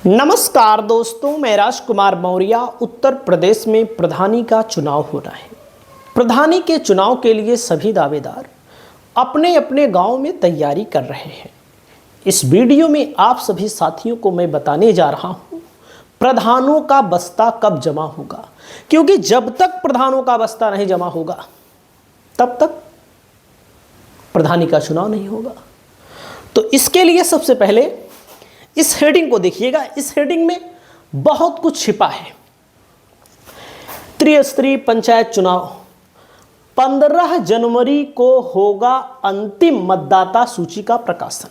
नमस्कार दोस्तों, मैं राजकुमार मौर्य। उत्तर प्रदेश में प्रधानी का चुनाव हो रहा है। प्रधानी के चुनाव के लिए सभी दावेदार अपने अपने गांव में तैयारी कर रहे हैं। इस वीडियो में आप सभी साथियों को मैं बताने जा रहा हूं प्रधानों का बस्ता कब जमा होगा, क्योंकि जब तक प्रधानों का बस्ता नहीं जमा होगा तब तक प्रधानी का चुनाव नहीं होगा। तो इसके लिए सबसे पहले इस हेडिंग को देखिएगा। इस हेडिंग में बहुत कुछ छिपा है। त्रिस्तरीय पंचायत चुनाव 15 जनवरी को होगा अंतिम मतदाता सूची का प्रकाशन।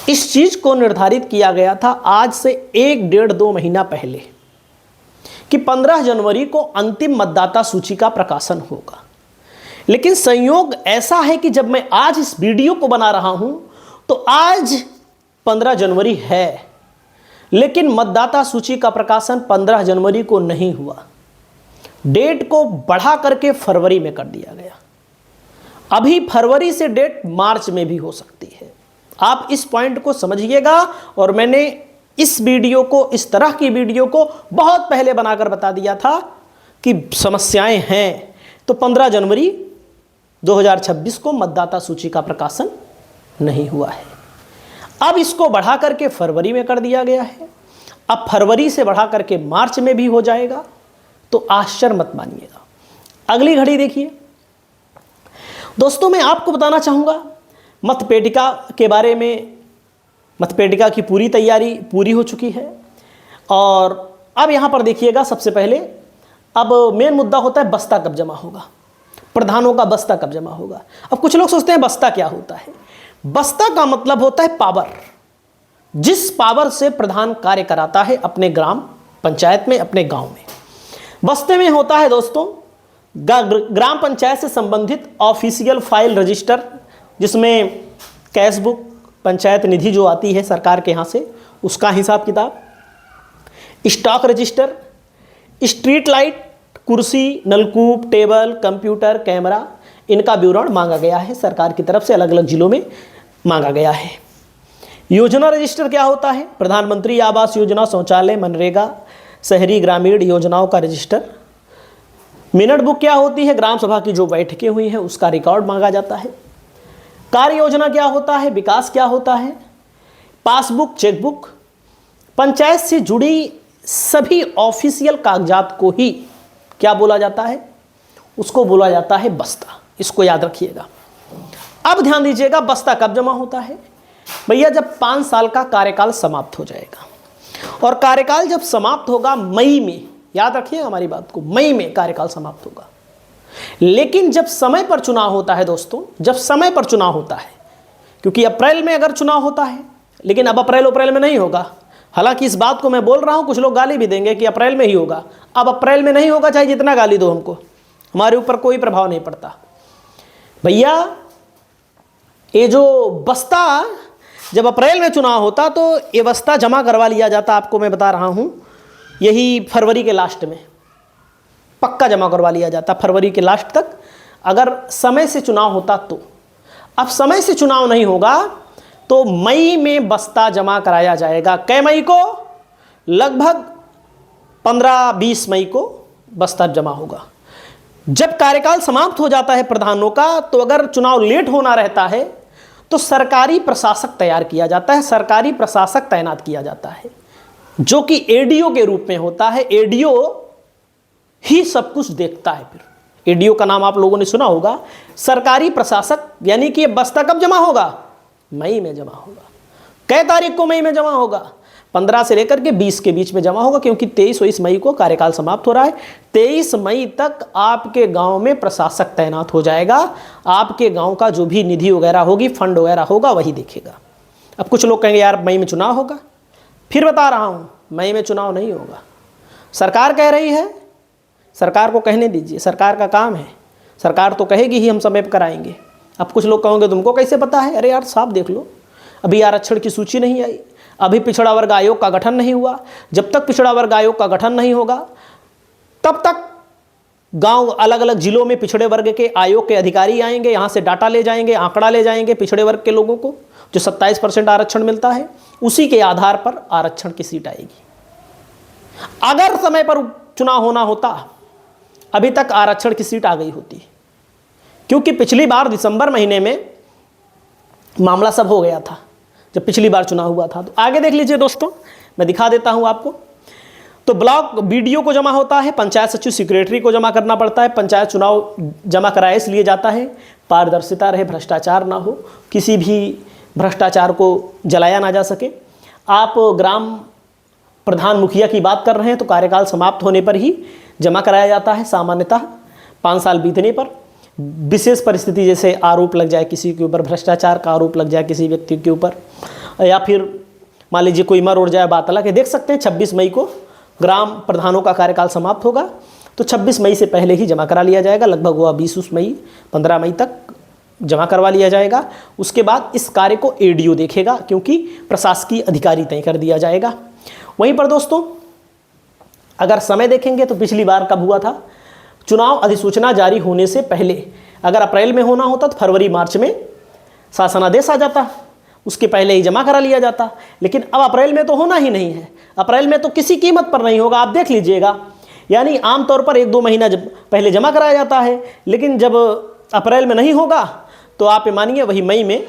इस चीज को निर्धारित किया गया था आज से 1-1.5-2 महीना पहले कि 15 जनवरी को अंतिम मतदाता सूची का प्रकाशन होगा। लेकिन संयोग ऐसा है कि जब मैं आज इस वीडियो को बना रहा हूं तो आज 15 जनवरी है, लेकिन मतदाता सूची का प्रकाशन 15 जनवरी को नहीं हुआ। डेट को बढ़ा करके फरवरी में कर दिया गया। अभी फरवरी से डेट मार्च में भी हो सकती है। आप इस पॉइंट को समझिएगा। और मैंने इस वीडियो को, इस तरह की वीडियो को बहुत पहले बनाकर बता दिया था कि समस्याएं हैं। तो 15 जनवरी 2026 को मतदाता सूची का प्रकाशन नहीं हुआ है। अब इसको बढ़ा करके फरवरी में कर दिया गया है। अब फरवरी से बढ़ा करके मार्च में भी हो जाएगा। तो आश्चर्य मत मानिएगा। अगली घड़ी देखिए दोस्तों, मैं आपको बताना चाहूंगा मतपेटिका के बारे में। मतपेटिका की पूरी तैयारी पूरी हो चुकी है। और अब यहां पर देखिएगा, सबसे पहले अब मेन मुद्दा होता है बस्ता कब जमा होगा, प्रधानों का बस्ता कब जमा होगा। अब कुछ लोग सोचते हैं बस्ता क्या होता है। बस्ता का मतलब होता है पावर। जिस पावर से प्रधान कार्य कराता है अपने ग्राम पंचायत में, अपने गांव में। बस्ते में होता है दोस्तों ग्राम पंचायत से संबंधित ऑफिशियल फाइल रजिस्टर, जिसमें कैश बुक, पंचायत निधि जो आती है सरकार के यहाँ से, उसका हिसाब किताब, स्टॉक रजिस्टर, स्ट्रीट लाइट, कुर्सी, नलकूप, टेबल, कंप्यूटर, कैमरा, इनका विवरण मांगा गया है। सरकार की तरफ से अलग अलग जिलों में मांगा गया है। योजना रजिस्टर क्या होता है? प्रधानमंत्री आवास योजना, शौचालय, मनरेगा, शहरी ग्रामीण योजनाओं का रजिस्टर। मिनट बुक क्या होती है? ग्राम सभा की जो बैठकें हुई हैं उसका रिकॉर्ड मांगा जाता है। कार्य योजना क्या होता है? विकास क्या होता है? Passbook, chequebook. पंचायत से जुड़ी सभी ऑफिशियल कागजात को ही क्या बोला जाता है? उसको बोला जाता है बस्ता। इसको याद रखिएगा। अब ध्यान दीजिएगा, बस्ता कब जमा होता है भैया? जब 5 साल का कार्यकाल समाप्त हो जाएगा। और कार्यकाल जब समाप्त होगा मई में, याद रखिएगा हमारी बात को, मई में कार्यकाल समाप्त होगा। लेकिन जब समय पर चुनाव होता है दोस्तों, जब समय पर चुनाव होता है, क्योंकि अप्रैल में अगर चुनाव होता है, लेकिन अब अप्रैल में नहीं होगा। हालांकि इस बात को मैं बोल रहा हूं, कुछ लोग गाली भी देंगे कि अप्रैल में ही होगा। अब अप्रैल में नहीं होगा, चाहे जितना गाली दो हमको, हमारे ऊपर कोई प्रभाव नहीं पड़ता भैया। ये जो बस्ता, जब अप्रैल में चुनाव होता तो ये बस्ता जमा करवा लिया जाता। आपको मैं बता रहा हूं, यही फरवरी के लास्ट में पक्का जमा करवा लिया जाता, फरवरी के लास्ट तक, अगर समय से चुनाव होता तो। अब समय से चुनाव नहीं होगा तो मई में बस्ता जमा कराया जाएगा। कै मई को? लगभग 15-20 मई को बस्ता जमा होगा। जब कार्यकाल समाप्त हो जाता है प्रधानों का, तो अगर चुनाव लेट होना रहता है तो सरकारी प्रशासक तैयार किया जाता है, सरकारी प्रशासक तैनात किया जाता है, जो कि एडीओ के रूप में होता है। एडीओ ही सब कुछ देखता है। फिर एडीओ का नाम आप लोगों ने सुना होगा, सरकारी प्रशासक। यानी कि बस्ता कब जमा होगा? मई में जमा होगा। कै तारीख को मई में जमा होगा? 15 से लेकर के 20 के बीच में जमा होगा, क्योंकि 23 मई को कार्यकाल समाप्त हो रहा है। 23 मई तक आपके गांव में प्रशासक तैनात हो जाएगा। आपके गांव का जो भी निधि वगैरह होगी, फंड वगैरह होगा, वही देखेगा। अब कुछ लोग कहेंगे यार मई में चुनाव होगा। फिर बता रहा हूं, मई में चुनाव नहीं होगा। सरकार कह रही है, सरकार को कहने दीजिए, सरकार का काम है। सरकार तो कहेगी ही हम समय पर कराएंगे। अब कुछ लोग कहोगे तुमको कैसे पता है? अरे यार साफ देख लो, अभी आरक्षण की सूची नहीं आई, अभी पिछड़ा वर्ग आयोग का गठन नहीं हुआ। जब तक पिछड़ा वर्ग आयोग का गठन नहीं होगा तब तक गांव, अलग अलग जिलों में पिछड़े वर्ग के आयोग के अधिकारी आएंगे, यहां से डाटा ले जाएंगे, आंकड़ा ले जाएंगे पिछड़े वर्ग के लोगों को, जो 27% आरक्षण मिलता है। उसी के आधार पर आरक्षण की सीट आएगी। अगर समय पर चुनाव होना होता, अभी तक आरक्षण की सीट आ गई होती, क्योंकि पिछली बार दिसंबर महीने में मामला सब हो गया था जब पिछली बार चुनाव हुआ था। तो आगे देख लीजिए दोस्तों, मैं दिखा देता हूं आपको। तो ब्लॉक बीडीओ को जमा होता है, पंचायत सचिव सेक्रेटरी को जमा करना पड़ता है। पंचायत चुनाव जमा कराए इसलिए जाता है पारदर्शिता रहे, भ्रष्टाचार ना हो, किसी भी भ्रष्टाचार को जलाया ना जा सके। आप ग्राम प्रधान मुखिया की बात कर रहे हैं तो कार्यकाल समाप्त होने पर ही जमा कराया जाता है, सामान्यतः 5 साल बीतने पर। विशेष परिस्थिति जैसे आरोप लग जाए किसी के ऊपर, भ्रष्टाचार का आरोप लग जाए किसी व्यक्ति के ऊपर, या फिर मान लीजिए कोई मर उड़ जाए, बात अलग है। देख सकते हैं 26 मई को ग्राम प्रधानों का कार्यकाल समाप्त होगा, तो 26 मई से पहले ही जमा करा लिया जाएगा। लगभग हुआ 20 मई 15 मई तक जमा करवा लिया जाएगा। उसके बाद इस कार्य को एडीओ देखेगा, क्योंकि प्रशासकीय अधिकारी तय कर दिया जाएगा। वहीं पर दोस्तों अगर समय देखेंगे तो पिछली बार कब हुआ था, चुनाव अधिसूचना जारी होने से पहले। अगर अप्रैल में होना होता तो फरवरी मार्च में शासनादेश आ जाता, उसके पहले ही जमा करा लिया जाता। लेकिन अब अप्रैल में तो होना ही नहीं है, अप्रैल में तो किसी कीमत पर नहीं होगा, आप देख लीजिएगा। यानी आमतौर पर 1-2 महीना जब पहले जमा कराया जाता है, लेकिन जब अप्रैल में नहीं होगा तो आप ये मानिए वही मई में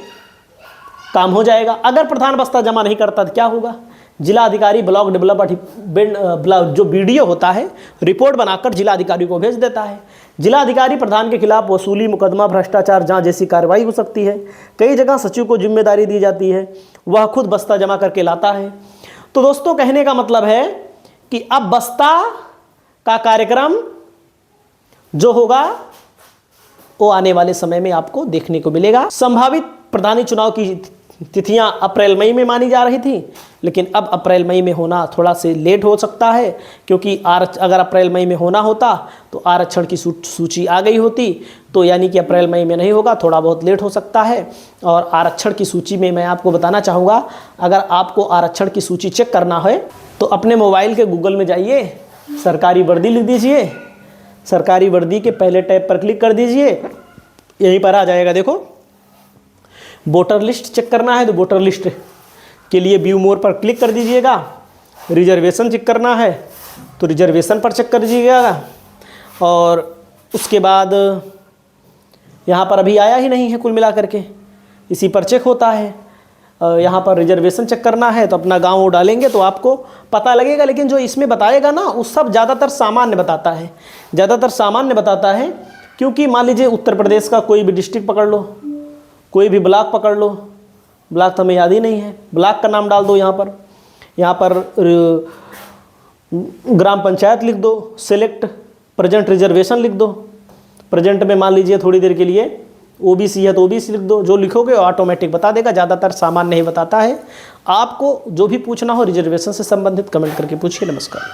काम हो जाएगा। अगर प्रधान बस्ता जमा नहीं करता तो क्या होगा, जिला अधिकारी ब्लॉक डेवलपर जो बीडीओ होता है रिपोर्ट बनाकर जिला अधिकारी को भेज देता है। जिला अधिकारी प्रधान के खिलाफ वसूली, मुकदमा, भ्रष्टाचार जांच जैसी कार्रवाई हो सकती है। कई जगह सचिव को जिम्मेदारी दी जाती है, वह खुद बस्ता जमा करके लाता है। तो दोस्तों कहने का मतलब है कि अब बस्ता का कार्यक्रम जो होगा वो आने वाले समय में आपको देखने को मिलेगा। संभावित प्रधानी चुनाव की तिथियां अप्रैल मई में मानी जा रही थी, लेकिन अब अप्रैल मई में होना थोड़ा से लेट हो सकता है, क्योंकि अगर अप्रैल मई में होना होता तो आरक्षण की सूची आ गई होती। तो यानी कि अप्रैल मई में नहीं होगा, थोड़ा बहुत लेट हो सकता है। और आरक्षण की सूची में मैं आपको बताना चाहूँगा, अगर आपको आरक्षण की सूची चेक करना है तो अपने मोबाइल के गूगल में जाइए, सरकारी वर्दी लिख दीजिए, सरकारी वर्दी के पहले टैब पर क्लिक कर दीजिए, यहीं पर आ जाएगा। देखो वोटर लिस्ट चेक करना है तो वोटर लिस्ट के लिए व्यू मोर पर क्लिक कर दीजिएगा। रिजर्वेशन चेक करना है तो रिजर्वेशन पर चेक कर दीजिएगा। और उसके बाद यहाँ पर अभी आया ही नहीं है, कुल मिलाकर के इसी पर चेक होता है। यहाँ पर रिजर्वेशन चेक करना है तो अपना गांव डालेंगे तो आपको पता लगेगा। लेकिन जो इसमें बताएगा ना वो सब ज़्यादातर सामान्य बताता है, ज़्यादातर सामान्य बताता है। क्योंकि मान लीजिए उत्तर प्रदेश का कोई भी डिस्ट्रिक्ट पकड़ लो, कोई भी ब्लॉक पकड़ लो, ब्लॉक तो हमें याद ही नहीं है, ब्लॉक का नाम डाल दो यहाँ पर ग्राम पंचायत लिख दो, सेलेक्ट प्रेजेंट रिजर्वेशन लिख दो। प्रेजेंट में मान लीजिए थोड़ी देर के लिए ओबीसी है तो ओबीसी लिख दो, जो लिखोगे ऑटोमेटिक बता देगा। ज़्यादातर सामान्य नहीं बताता है। आपको जो भी पूछना हो रिजर्वेशन से संबंधित कमेंट करके पूछिए। नमस्कार।